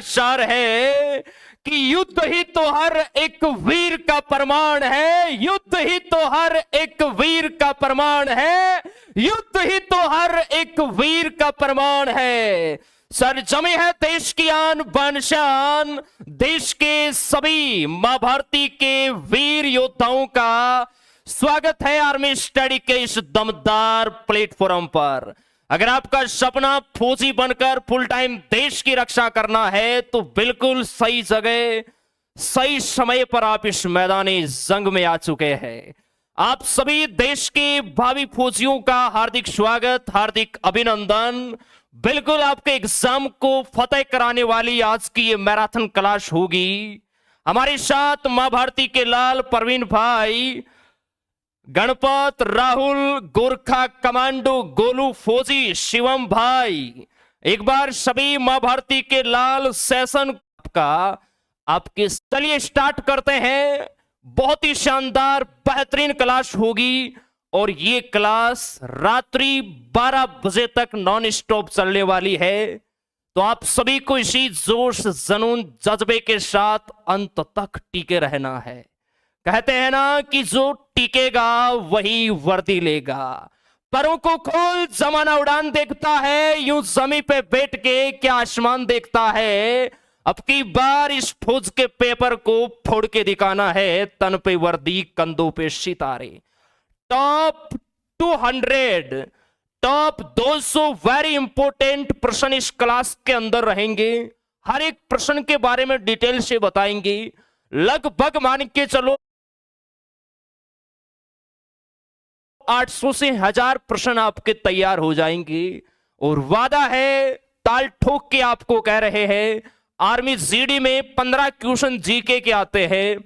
शार है कि युद्ध ही तो हर एक वीर का प्रमाण है, युद्ध ही तो हर एक वीर का प्रमाण है, युद्ध ही तो हर एक वीर का प्रमाण है। सर जमी है देश की आन बान शान, देश के सभी मां भारती के वीर योद्धाओं का स्वागत है आर्मी स्टडी के इस दमदार प्लेटफॉर्म पर। अगर आपका सपना फौजी बनकर फुल टाइम देश की रक्षा करना है तो बिल्कुल सही जगह सही समय पर आप इस मैदानी जंग में आ चुके हैं। आप सभी देश के भावी फौजियों का हार्दिक स्वागत, हार्दिक अभिनंदन। बिल्कुल आपके एग्जाम को फतेह कराने वाली आज की ये मैराथन क्लास होगी। हमारे साथ मां भारती के लाल परवीन भाई, गणपत, राहुल, गोरखा कमांडो, गोलू फौजी, शिवम भाई, एक बार सभी मां भारती के लाल सेशन का आपके। चलिए स्टार्ट करते हैं। बहुत ही शानदार बेहतरीन क्लास होगी और ये क्लास रात्रि 12 बजे तक नॉन स्टॉप चलने वाली है। तो आप सभी को इसी जोश, जुनून, जज्बे के साथ अंत तक टिके रहना है। कहते हैं ना कि जो टिकेगा वही वर्दी लेगा। परों को खोल, जमाना उड़ान देखता है, यूं जमी पे बैठ के क्या आसमान देखता है। अब की बार इस फौज के पेपर को फोड़ के दिखाना है, तन पे वर्दी, कंधों पे सितारे। टॉप 200, टॉप 200 वेरी इंपॉर्टेंट प्रश्न इस क्लास के अंदर रहेंगे। हर एक प्रश्न के बारे में डिटेल से बताएंगे। लगभग मान के चलो 800 से 1000 प्रश्न आपके तैयार हो जाएंगे। और वादा है, ताल ठोक के आपको कह रहे हैं, आर्मी जीडी में 15 क्वेश्चन जीके के आते हैं।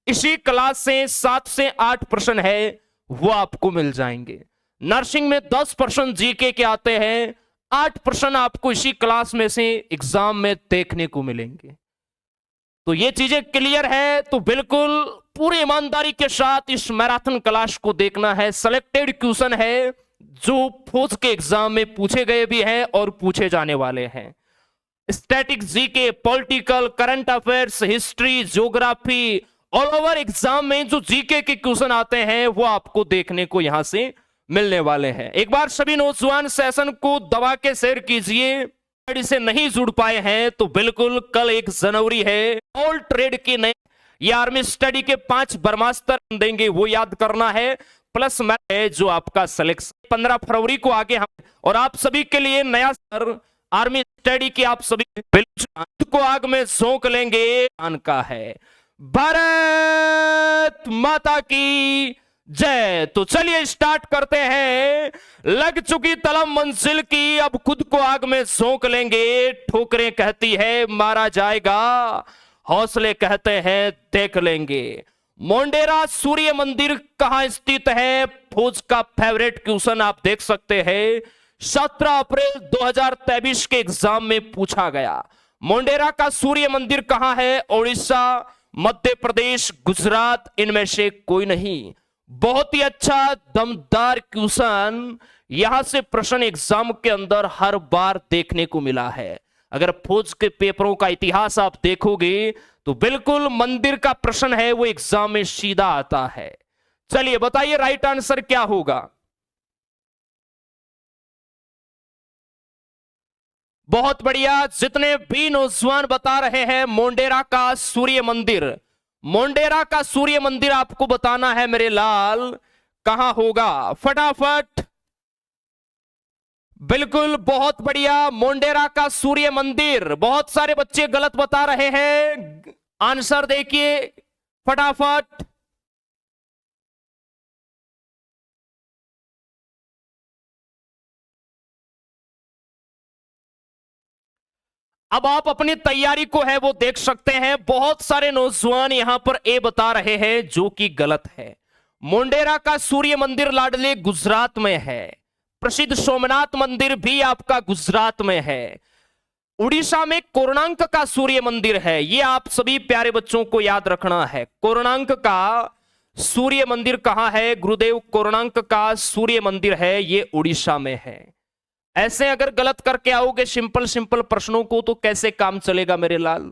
इसी क्लास से 7 से 8 प्रश्न है वो आपको मिल जाएंगे। नर्सिंग में 10 प्रश्न जीके के आते हैं, 8 प्रश्न आपको इसी क्लास में से एग्जाम में देखने को मिलेंगे। तो ये चीजें क्लियर है तो बिल्कुल पूरी ईमानदारी के साथ इस मैराथन क्लास को देखना है। सिलेक्टेड क्वेश्चन है जो फौज के एग्जाम में पूछे गए भी हैं और पूछे जाने वाले हैं। Static GK, political, current affairs, history, geography, all over exam में जो जीके के क्वेश्चन आते हैं वो आपको देखने को यहां से मिलने वाले हैं। एक बार सभी नौजवान सेशन को दबा के शेयर कीजिए। से नहीं जुड़ पाए हैं तो बिल्कुल कल 1 जनवरी है, ऑल ट्रेड के नए ये आर्मी स्टडी के 5 ब्रह्मास्त्र देंगे, वो याद करना है। प्लस मैं है जो आपका सिलेक्शन 15 फरवरी को आगे हम और आप सभी के लिए नया सर आर्मी स्टडी की आप सभी को आग में झोंक लेंगे का है। भारत माता की जय। तो चलिए स्टार्ट करते हैं। लग चुकी तलब मंजिल की, अब खुद को आग में झोंक लेंगे। ठोकरें कहती है मारा जाएगा, हौसले कहते हैं देख लेंगे। मोंडेरा सूर्य मंदिर कहां स्थित है? फौज का फेवरेट क्वेश्चन आप देख सकते हैं। 17 अप्रैल 2023 के एग्जाम में पूछा गया। मोंडेरा का सूर्य मंदिर कहां है? उड़ीसा, मध्य प्रदेश, गुजरात, इनमें से कोई नहीं। बहुत ही अच्छा दमदार क्वेश्चन यहां से प्रश्न एग्जाम के अंदर हर बार देखने को मिला है। अगर फौज के पेपरों का इतिहास आप देखोगे तो बिल्कुल मंदिर का प्रश्न है वो एग्जाम में सीधा आता है। चलिए बताइए राइट आंसर क्या होगा। बहुत बढ़िया, जितने भी नौजवान बता रहे हैं मोंडेरा का सूर्य मंदिर, मोंडेरा का सूर्य मंदिर आपको बताना है मेरे लाल कहां होगा, फटाफट। बिल्कुल बहुत बढ़िया, मोंडेरा का सूर्य मंदिर। बहुत सारे बच्चे गलत बता रहे हैं, आंसर देखिए फटाफट। अब आप अपनी तैयारी को है वो देख सकते हैं। बहुत सारे नौजवान यहां पर ए बता रहे हैं जो कि गलत है। मोंडेरा का सूर्य मंदिर लाडले गुजरात में है। प्रसिद्ध सोमनाथ मंदिर भी आपका गुजरात में है। उड़ीसा में कोणार्क का सूर्य मंदिर है, ये आप सभी प्यारे बच्चों को याद रखना है। कोणार्क का सूर्य मंदिर कहां है? गुरुदेव कोणार्क का सूर्य मंदिर है, ये उड़ीसा में है। ऐसे अगर गलत करके आओगे सिंपल सिंपल प्रश्नों को तो कैसे काम चलेगा मेरे लाल।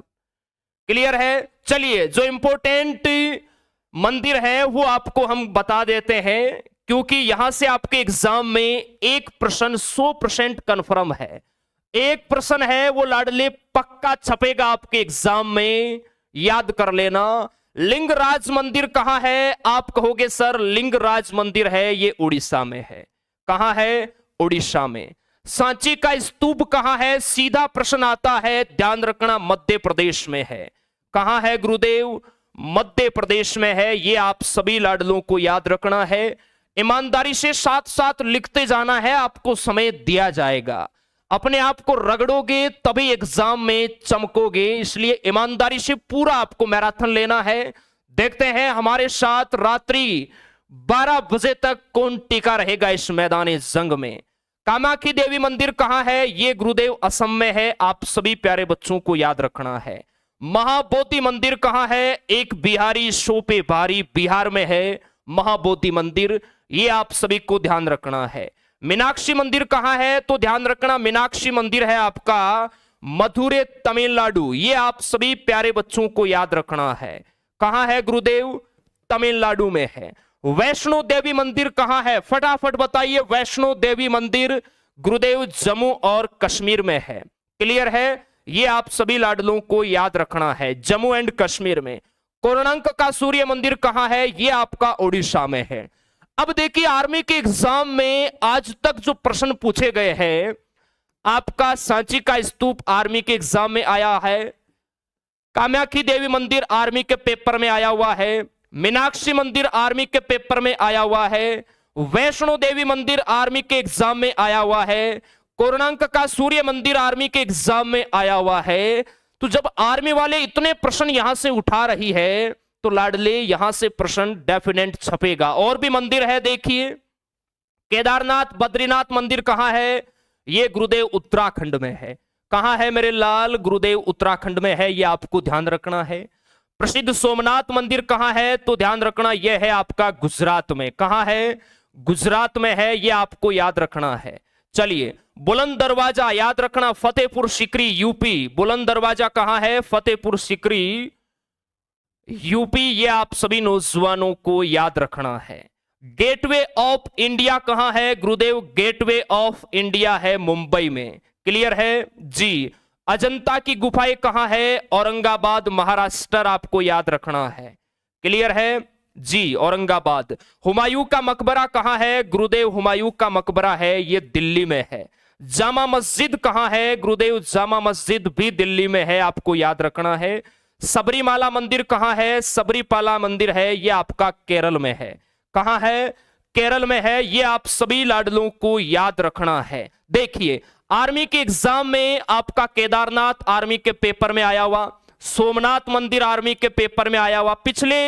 क्लियर है। चलिए जो इंपॉर्टेंट मंदिर है वो आपको हम बता देते हैं, क्योंकि यहां से आपके एग्जाम में एक प्रश्न 100% कंफर्म है। एक प्रश्न है वो लाडले पक्का छपेगा आपके एग्जाम में, याद कर लेना। लिंगराज मंदिर कहां है? आप कहोगे सर लिंगराज मंदिर है ये उड़ीसा में है। कहां है? उड़ीसा में। सांची का स्तूप कहां है? सीधा प्रश्न आता है, ध्यान रखना मध्य प्रदेश में है। कहां है गुरुदेव? मध्य प्रदेश में है। ये आप सभी लाडलों को याद रखना है। ईमानदारी से साथ साथ लिखते जाना है, आपको समय दिया जाएगा। अपने आप को रगड़ोगे तभी एग्जाम में चमकोगे, इसलिए ईमानदारी से पूरा आपको मैराथन लेना है। देखते हैं हमारे साथ रात्रि 12 बजे तक कौन टिका रहेगा इस मैदान जंग में। कामाख्या देवी मंदिर कहां है? ये गुरुदेव असम में है। आप सभी प्यारे बच्चों को याद रखना है। महाबोधि मंदिर कहां है? एक बिहारी सोपे भारी बिहार में है महाबोधि मंदिर, ये आप सभी को ध्यान रखना है। मीनाक्षी मंदिर कहां है? तो ध्यान रखना मीनाक्षी मंदिर है आपका मधुरै तमिलनाडु, ये आप सभी प्यारे बच्चों को याद रखना है। कहां है गुरुदेव? तमिलनाडु में है। वैष्णो देवी मंदिर कहां है? फटाफट बताइए। वैष्णो देवी मंदिर गुरुदेव जम्मू और कश्मीर में है। क्लियर है। ये आप सभी लाडलों को याद रखना है, जम्मू एंड कश्मीर में। कोणार्क का सूर्य मंदिर कहां है? ये आपका उड़ीसा में है। अब देखिए आर्मी के एग्जाम में आज तक जो प्रश्न पूछे गए हैं, आपका सांची का स्तूप आर्मी के एग्जाम में आया है, कामाख्या देवी मंदिर आर्मी के पेपर में आया हुआ है, मीनाक्षी मंदिर आर्मी के पेपर में आया हुआ है, वैष्णो देवी मंदिर आर्मी के एग्जाम में आया हुआ है, कोणार्क का सूर्य मंदिर आर्मी के एग्जाम में आया हुआ है। तो जब आर्मी वाले इतने प्रश्न यहां से उठा रही है तो लाडले यहां से प्रश्न डेफिनेट छपेगा। और भी मंदिर है देखिए, केदारनाथ बद्रीनाथ मंदिर कहां है? ये गुरुदेव उत्तराखंड में है। कहां है मेरे लाल? गुरुदेव उत्तराखंड में है, ये आपको ध्यान रखना है। प्रसिद्ध सोमनाथ मंदिर कहां है? तो ध्यान रखना यह है आपका गुजरात में। कहां है? गुजरात में है, ये आपको याद रखना है। चलिए बुलंद दरवाजा याद रखना, फतेहपुर सीकरी यूपी। बुलंद दरवाजा कहां है? फतेहपुर सीकरी यूपी, ये आप सभी नौजवानों को याद रखना है। गेटवे ऑफ इंडिया कहां है? गुरुदेव गेटवे ऑफ इंडिया है मुंबई में। क्लियर है जी। अजंता की गुफाएं कहां है? औरंगाबाद महाराष्ट्र, आपको याद रखना है। क्लियर है जी, औरंगाबाद। हुमायूं का मकबरा कहां है? गुरुदेव हुमायूं का मकबरा है ये दिल्ली में है। जामा मस्जिद कहां है? गुरुदेव जामा मस्जिद भी दिल्ली में है, आपको याद रखना है। सबरीमाला मंदिर कहां है? सबरीमाला मंदिर है ये आपका केरल में है। कहां है? केरल में है, ये आप सभी लाडलों को याद रखना है। देखिए आर्मी के एग्जाम में आपका केदारनाथ आर्मी के पेपर में आया हुआ, सोमनाथ मंदिर आर्मी के पेपर में आया हुआ। पिछले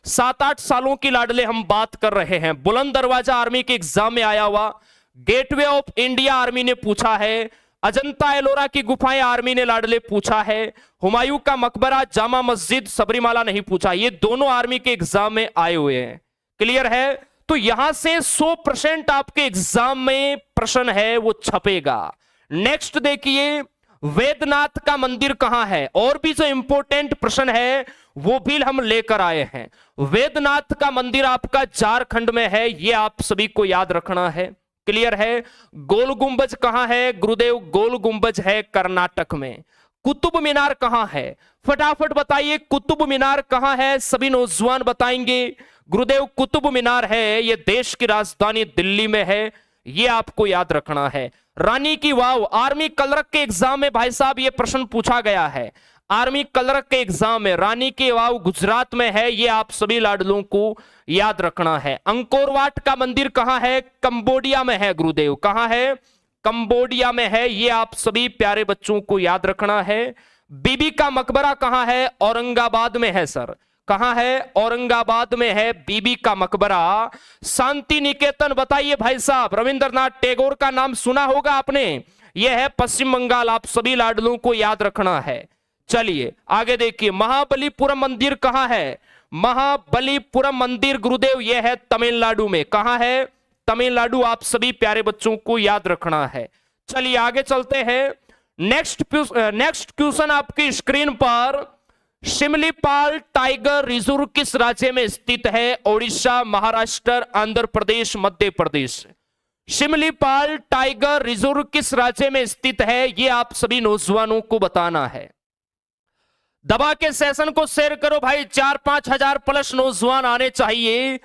7-8 सालों की लाडले हम बात कर रहे हैं। बुलंद दरवाजा आर्मी के एग्जाम में आया हुआ, गेटवे ऑफ इंडिया आर्मी ने पूछा है, अजंता एलोरा की गुफाएं आर्मी ने लाडले पूछा है, हुमायूं का मकबरा, जामा मस्जिद, सबरीमाला नहीं पूछा। ये दोनों आर्मी के एग्जाम में आए हुए हैं। क्लियर है। तो यहां से 100% आपके एग्जाम में प्रश्न है वो छपेगा। नेक्स्ट देखिए वेदनाथ का मंदिर कहां है? और भी जो इंपॉर्टेंट प्रश्न है वो भी हम लेकर आए हैं। वेदनाथ का मंदिर आपका झारखंड में है, ये आप सभी को याद रखना है। क्लियर है। गोल गुंबज कहां है? गुरुदेव गोल गुंबज है कर्नाटक में। कुतुब मीनार कहां है? फटाफट बताइए कुतुब मीनार कहां है? सभी नौजवान बताएंगे। गुरुदेव कुतुब मीनार है ये देश की राजधानी दिल्ली में है, ये आपको याद रखना है। रानी की वाव आर्मी कलरक के एग्जाम में भाई साहब ये प्रश्न पूछा गया है। आर्मी कलरक के एग्जाम में रानी की वाव गुजरात में है, ये आप सभी लाडलों को याद रखना है। अंकोर वाट का मंदिर कहां है? कंबोडिया में है गुरुदेव। कहां है? कंबोडिया में है, ये आप सभी प्यारे बच्चों को याद रखना है। बीबी का मकबरा कहां है? औरंगाबाद में है सर। कहां है? औरंगाबाद में है बीबी का मकबरा। शांति निकेतन बताइए भाई साहब, रविंद्रनाथ टैगोर का नाम सुना होगा आपने, यह है पश्चिम बंगाल, आप सभी लाडलों को याद रखना है। चलिए आगे देखिए महाबलीपुरम मंदिर कहां है? महाबलीपुरम मंदिर गुरुदेव यह है तमिलनाडु में। कहां है? तमिलनाडु, आप सभी प्यारे बच्चों को याद रखना है। चलिए आगे चलते हैं। नेक्स्ट क्वेश्चन आपकी स्क्रीन पर, शिमलीपाल टाइगर रिजर्व किस राज्य में स्थित है? ओडिशा, महाराष्ट्र, आंध्र प्रदेश, मध्य प्रदेश। शिमलीपाल टाइगर रिजर्व किस राज्य में स्थित है, यह आप सभी नौजवानों को बताना है। दबा के सेशन को शेयर करो भाई, 4-5 हजार प्लस नौजवान आने चाहिए,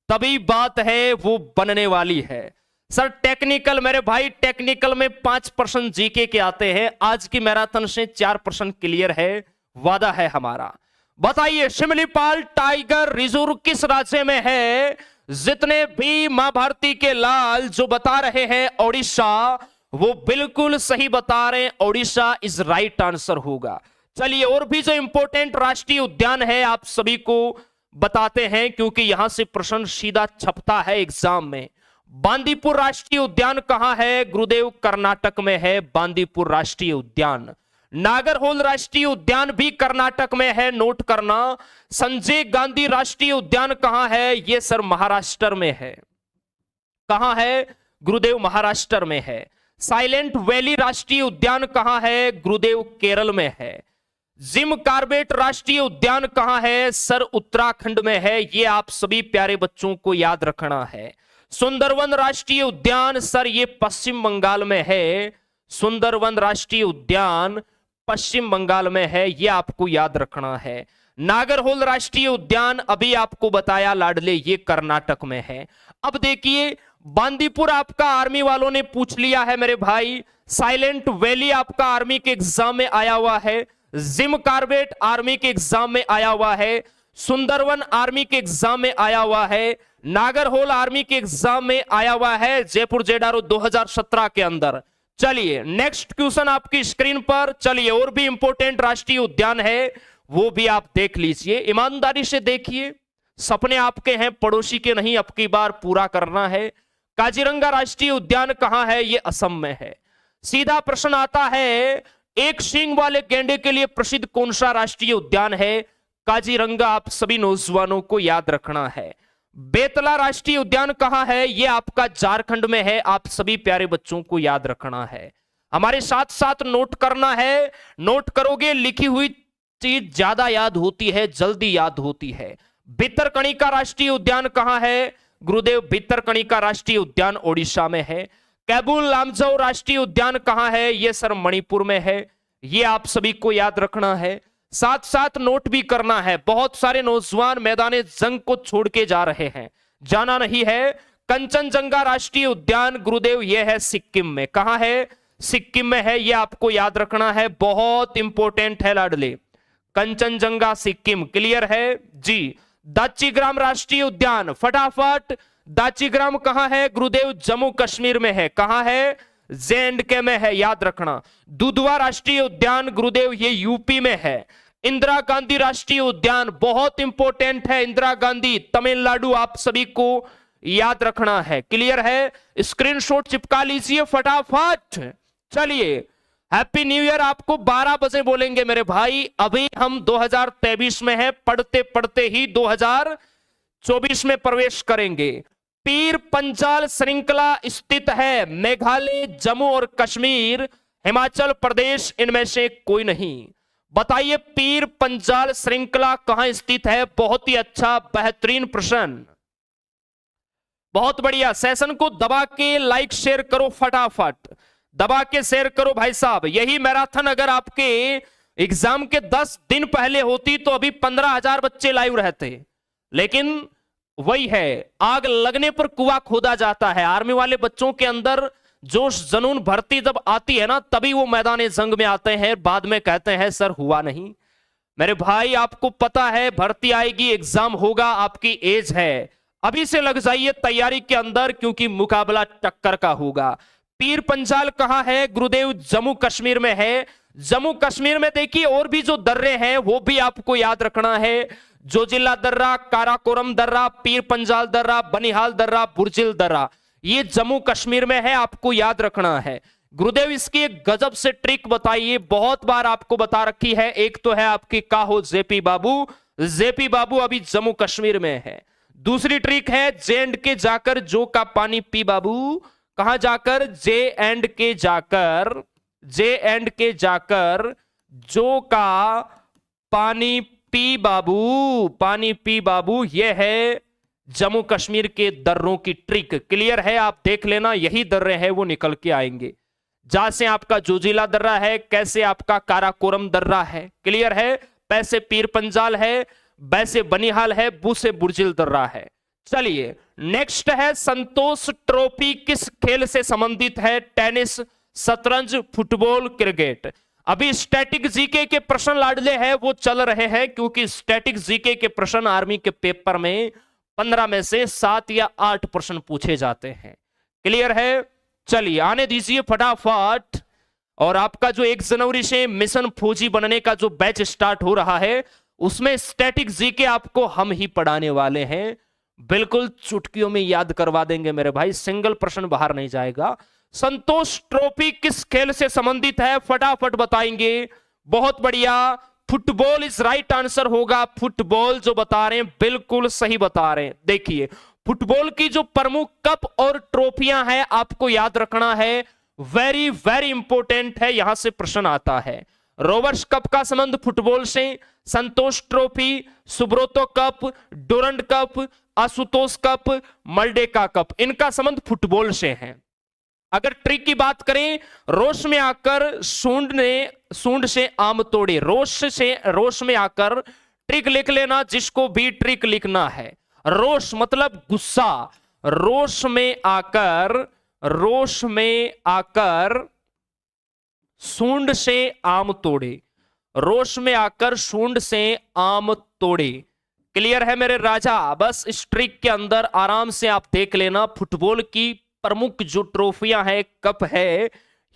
तभी बात है वो बनने वाली है। सर टेक्निकल, मेरे भाई टेक्निकल में 5% जीके के आते हैं, आज की मैराथन से 4% क्लियर है, वादा है हमारा। बताइए शिमलीपाल टाइगर रिजर्व किस राज्य में है? जितने भी मां भारती के लाल जो बता रहे हैं ओडिशा, वो बिल्कुल सही बता रहे हैं, ओडिशा इज राइट आंसर होगा। चलिए और भी जो इंपॉर्टेंट राष्ट्रीय उद्यान है आप सभी को बताते हैं, क्योंकि यहां से प्रश्न सीधा छपता है एग्जाम में। बांदीपुर राष्ट्रीय उद्यान कहां है? गुरुदेव कर्नाटक में है बांदीपुर राष्ट्रीय उद्यान। नागरहोल राष्ट्रीय उद्यान भी कर्नाटक में है, नोट करना। संजय गांधी राष्ट्रीय उद्यान कहां है? यह सर महाराष्ट्र में है। कहां है? गुरुदेव महाराष्ट्र में है। साइलेंट वैली राष्ट्रीय उद्यान कहां है? गुरुदेव केरल में है। जिम कार्बेट राष्ट्रीय उद्यान कहां है? सर उत्तराखंड में है, यह आप सभी प्यारे बच्चों को याद रखना है। सुंदरवन राष्ट्रीय उद्यान सर ये पश्चिम बंगाल में है, सुंदरवन राष्ट्रीय उद्यान पश्चिम बंगाल में है, यह आपको याद रखना है। नागरहोल राष्ट्रीय उद्यान अभी आपको बताया लाडले, ये कर्नाटक में है। अब देखिए बांदीपुर आपका आर्मी वालों ने पूछ लिया है मेरे भाई, साइलेंट वैली आपका आर्मी के एग्जाम में आया हुआ है, जिम कार्बेट आर्मी के एग्जाम में आया हुआ है, सुंदरवन आर्मी के एग्जाम में आया हुआ है, नागरहोल आर्मी के एग्जाम में आया हुआ है जयपुर जेडारो 2017 के अंदर। चलिए नेक्स्ट क्वेश्चन आपकी स्क्रीन पर। चलिए और भी इंपॉर्टेंट राष्ट्रीय उद्यान है, वो भी आप देख लीजिए, ईमानदारी से देखिए, सपने आपके हैं पड़ोसी के नहीं, अब की बार पूरा करना है। काजीरंगा राष्ट्रीय उद्यान कहां है? यह असम में है। सीधा प्रश्न आता है, एक सींग वाले गैंडे के लिए प्रसिद्ध कौन सा राष्ट्रीय उद्यान है? काजीरंगा आप सभी नौजवानों को याद रखना है। बेतला राष्ट्रीय उद्यान कहां है? यह आपका झारखंड में है, आप सभी प्यारे बच्चों को याद रखना है। हमारे साथ साथ नोट करना है, नोट करोगे लिखी हुई चीज ज्यादा याद होती है, जल्दी याद होती है। भितरकणिका राष्ट्रीय उद्यान कहां है? गुरुदेव भितरकणिका राष्ट्रीय उद्यान ओडिशा में है। कैबुल लामजाओ राष्ट्रीय उद्यान कहां है? यह सर मणिपुर में है, यह आप सभी को याद रखना है। साथ साथ नोट भी करना है, बहुत सारे नौजवान मैदाने जंग को छोड़ के जा रहे हैं, जाना नहीं है। कंचनजंगा राष्ट्रीय उद्यान गुरुदेव यह है सिक्किम में, कहां है? सिक्किम में है, यह आपको याद रखना है, बहुत इंपॉर्टेंट है लाडले। कंचनजंगा सिक्किम क्लियर है जी। दाचीग्राम राष्ट्रीय उद्यान फटाफट, दाचीग्राम कहां है? गुरुदेव जम्मू कश्मीर में है, कहां है? जे&के में है, याद रखना। दुधवा राष्ट्रीय उद्यान गुरुदेव ये यूपी में है। इंदिरा गांधी राष्ट्रीय उद्यान बहुत इंपॉर्टेंट है, इंदिरा गांधी तमिलनाडु, आप सभी को याद रखना है, क्लियर है? स्क्रीनशॉट चिपका लीजिए फटाफट। चलिए हैप्पी न्यू ईयर आपको 12 बजे बोलेंगे मेरे भाई, अभी हम 2023 में है, पढ़ते पढ़ते ही 2024 में प्रवेश करेंगे। पीर पंजाल श्रृंखला स्थित है मेघालय, जम्मू और कश्मीर, हिमाचल प्रदेश, इनमें से कोई नहीं। बताइए पीर पंजाल श्रृंखला कहां स्थित है? बहुत ही अच्छा बेहतरीन प्रश्न, बहुत बढ़िया। सेशन को दबा के लाइक शेयर करो फटाफट, दबा के शेयर करो भाई साहब। यही मैराथन अगर आपके एग्जाम के 10 दिन पहले होती तो अभी 15,000 बच्चे लाइव रहते, लेकिन वही है, आग लगने पर कुआं खोदा जाता है। आर्मी वाले बच्चों के अंदर जोश जनून भर्ती जब आती है ना, तभी वो मैदान जंग में आते हैं, बाद में कहते हैं सर हुआ नहीं। मेरे भाई आपको पता है भर्ती आएगी, एग्जाम होगा, आपकी एज है, अभी से लग जाइए तैयारी के अंदर, क्योंकि मुकाबला टक्कर का होगा। पीर पंजाल कहां है? गुरुदेव जम्मू कश्मीर में है। जम्मू कश्मीर में देखिए और भी जो दर्रे हैं वो भी आपको याद रखना है, जोजिला दर्रा, काराकोरम दर्रा, पीर पंजाल दर्रा, बनिहाल दर्रा, बुर्जिल दर्रा, ये जम्मू कश्मीर में है, आपको याद रखना है। गुरुदेव इसकी एक गजब से ट्रिक बताइए, बहुत बार आपको बता रखी है। एक तो है आपकी काहो जेपी बाबू, जेपी बाबू अभी जम्मू कश्मीर में है। दूसरी ट्रिक है जे&के जाकर जो का पानी पी बाबू, कहां जाकर? जे एंड के जाकर जो का पानी पी बाबू, यह है जम्मू कश्मीर के दर्रों की ट्रिक। क्लियर है? आप देख लेना, यही दर्रे हैं वो निकल के आएंगे। जहां से आपका जोजिला दर्रा है, कैसे आपका काराकोरम दर्रा है। क्लियर है? पैसे पीर पंजाल है, वैसे बनिहाल है, बू से बुर्जिल दर्रा है। चलिए नेक्स्ट है, संतोष ट्रॉफी किस खेल से संबंधित है? टेनिस, शतरंज, फुटबॉल, क्रिकेट। अभी स्टैटिक जीके के प्रश्न लाडले हैं वो चल रहे हैं, क्योंकि स्टैटिक जीके के प्रश्न आर्मी के पेपर में 15 में से 7 या 8 प्रश्न पूछे जाते हैं। क्लियर है? चलिए आने दीजिए फटाफट। और आपका जो 1 जनवरी से मिशन फौजी बनने का जो बैच स्टार्ट हो रहा है, उसमें स्टैटिक जीके आपको हम ही पढ़ाने वाले हैं। बिल्कुल चुटकियों में याद करवा देंगे मेरे भाई, सिंगल प्रश्न बाहर नहीं जाएगा। संतोष ट्रॉफी किस खेल से संबंधित है? फटाफट बताएंगे। बहुत बढ़िया, फुटबॉल इज राइट आंसर होगा। फुटबॉल जो बता रहे हैं बिल्कुल सही बता रहे हैं। देखिए फुटबॉल की जो प्रमुख कप और ट्रॉफियां हैं आपको याद रखना है, वेरी वेरी इंपॉर्टेंट है, यहां से प्रश्न आता है। रोवर्स कप का संबंध फुटबॉल से, Santosh trophy, Subroto cup, Durand cup, Ashutosh cup, Merdeka cup, इनका संबंध फुटबॉल से है। अगर ट्रिक की बात करें, रोश में आकर सूंड से आम तोड़े, रोश में आकर ट्रिक लिख लेना, जिसको भी ट्रिक लिखना है। रोश मतलब गुस्सा, रोश में आकर सूंड से आम तोड़े, रोश में आकर सूंड से आम तोड़े। क्लियर है मेरे राजा? बस इस ट्रिक के अंदर आराम से आप देख लेना, फुटबॉल की प्रमुख जो ट्रॉफियां है, कप है,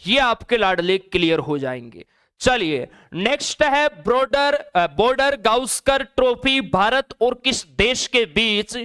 ये आपके लाडले क्लियर हो जाएंगे। चलिए नेक्स्ट है, बॉर्डर गावस्कर ट्रॉफी भारत और किस देश के बीच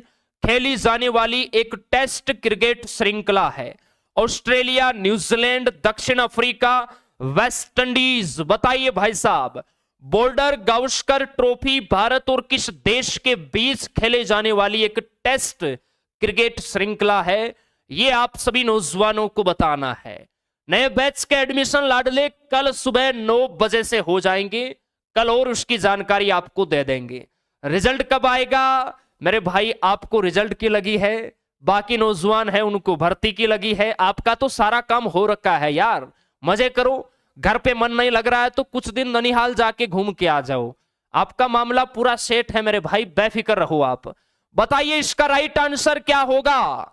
खेली जाने वाली एक टेस्ट क्रिकेट श्रृंखला है? ऑस्ट्रेलिया, न्यूजीलैंड, दक्षिण अफ्रीका, वेस्ट इंडीज। बताइए भाई साहब, बॉर्डर गावस्कर ट्रॉफी भारत और किस देश के बीच खेले जाने वाली एक टेस्ट क्रिकेट श्रृंखला है? ये आप सभी नौजवानों को बताना है। नए बैच के एडमिशन लाडले कल सुबह 9 बजे से हो जाएंगे, कल और उसकी जानकारी आपको दे देंगे। रिजल्ट कब आएगा मेरे भाई? आपको रिजल्ट की लगी है, बाकी नौजवान है उनको भर्ती की लगी है। आपका तो सारा काम हो रखा है यार, मजे करो। घर पे मन नहीं लग रहा है तो कुछ दिन ननिहाल जाके घूम के आ जाओ, आपका मामला पूरा सेट है मेरे भाई, बेफिक्र रहो आप। बताइए इसका राइट आंसर क्या होगा?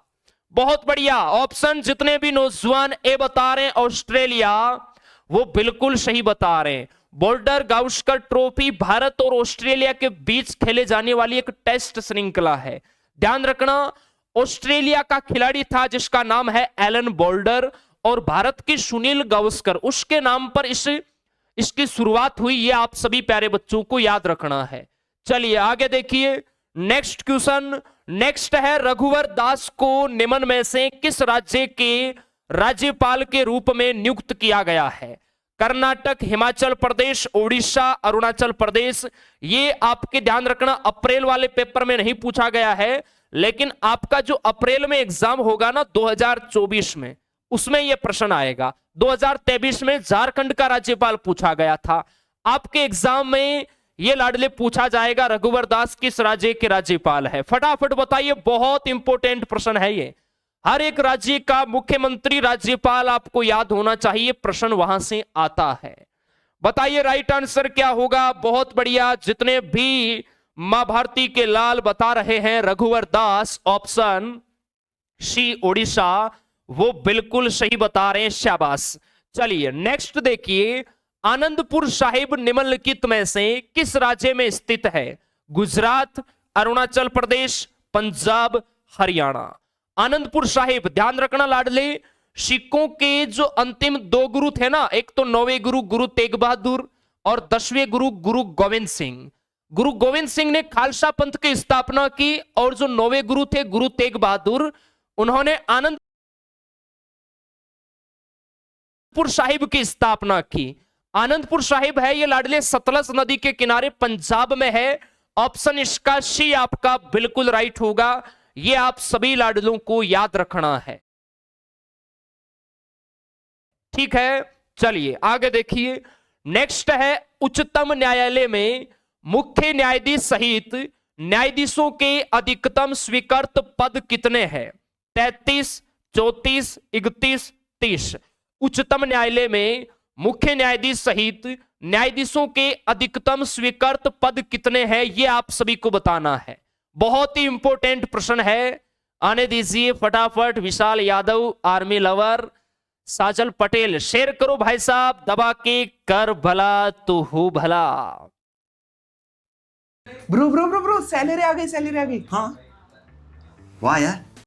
बहुत बढ़िया, ऑप्शन जितने भी नौजवान ए बता रहे हैं ऑस्ट्रेलिया, वो बिल्कुल सही बता रहे हैं। बॉर्डर गावस्कर ट्रॉफी भारत और ऑस्ट्रेलिया के बीच खेले जाने वाली एक टेस्ट श्रृंखला है। ध्यान रखना, ऑस्ट्रेलिया का खिलाड़ी था जिसका नाम है एलन बॉर्डर, और भारत के सुनील गावस्कर, उसके नाम पर इसकी शुरुआत हुई। ये आप सभी प्यारे बच्चों को याद रखना है। चलिए आगे देखिए नेक्स्ट क्वेश्चन। नेक्स्ट है, रघुवर दास को निम्न में से किस राज्य के राज्यपाल के रूप में नियुक्त किया गया है? कर्नाटक, हिमाचल प्रदेश, उड़ीसा, अरुणाचल प्रदेश। ये आपके ध्यान रखना, अप्रैल वाले पेपर में नहीं पूछा गया है, लेकिन आपका जो अप्रैल में एग्जाम होगा ना 2024 में, उसमें यह प्रश्न आएगा। 2023 में झारखंड का राज्यपाल पूछा गया था, आपके एग्जाम में यह लाडले पूछा जाएगा रघुवर दास किस राज्य के राज्यपाल है? फटाफट बताइए, बहुत इंपॉर्टेंट प्रश्न है ये। हर एक राज्य का मुख्यमंत्री राज्यपाल आपको याद होना चाहिए, प्रश्न वहां से आता है। बताइए राइट आंसर क्या होगा? बहुत बढ़िया, जितने भी मां भारती के लाल बता रहे हैं रघुवर दास, ऑप्शन सी ओडिशा, वो बिल्कुल सही बता रहे हैं, शाबाश। चलिए नेक्स्ट देखिए, आनंदपुर साहिब निम्नलिखित में से किस राज्य में स्थित है? गुजरात, अरुणाचल प्रदेश, पंजाब, हरियाणा। आनंदपुर साहिब, ध्यान रखना लाडले, सिखों के जो अंतिम 2 गुरु थे ना, एक तो 9वें गुरु गुरु तेग बहादुर और 10वें गुरु गुरु गोविंद सिंह। गुरु गोविंद सिंह ने खालसा पंथ की स्थापना की, और जो 9वें गुरु थे गुरु तेग बहादुर, उन्होंने आनंदपुर साहिब की स्थापना की। आनंदपुर साहिब है ये लाडले सतलज नदी के किनारे पंजाब में है। ऑप्शन इसका सी आपका बिल्कुल राइट होगा। ये आप सभी लाडलों को याद रखना है। ठीक है, चलिए आगे देखिए। नेक्स्ट है, उच्चतम न्यायालय में मुख्य न्यायाधीश सहित न्यायाधीशों के अधिकतम स्वीकृत पद कितने हैं? 33, 34, 31, 30। उच्चतम न्यायालय में मुख्य न्यायाधीश सहित न्यायाधीशों के अधिकतम स्वीकृत पद कितने हैं, यह आप सभी को बताना है। बहुत ही इंपॉर्टेंट प्रश्न है, आने दीजिए फटाफट। विशाल यादव, आर्मी लवर, साजल पटेल, शेयर करो भाई साहब दबा के, कर भला तो हो भला। ब्रो सैलरी आ गई, सैलरी आ गई। हाँ वाह यार,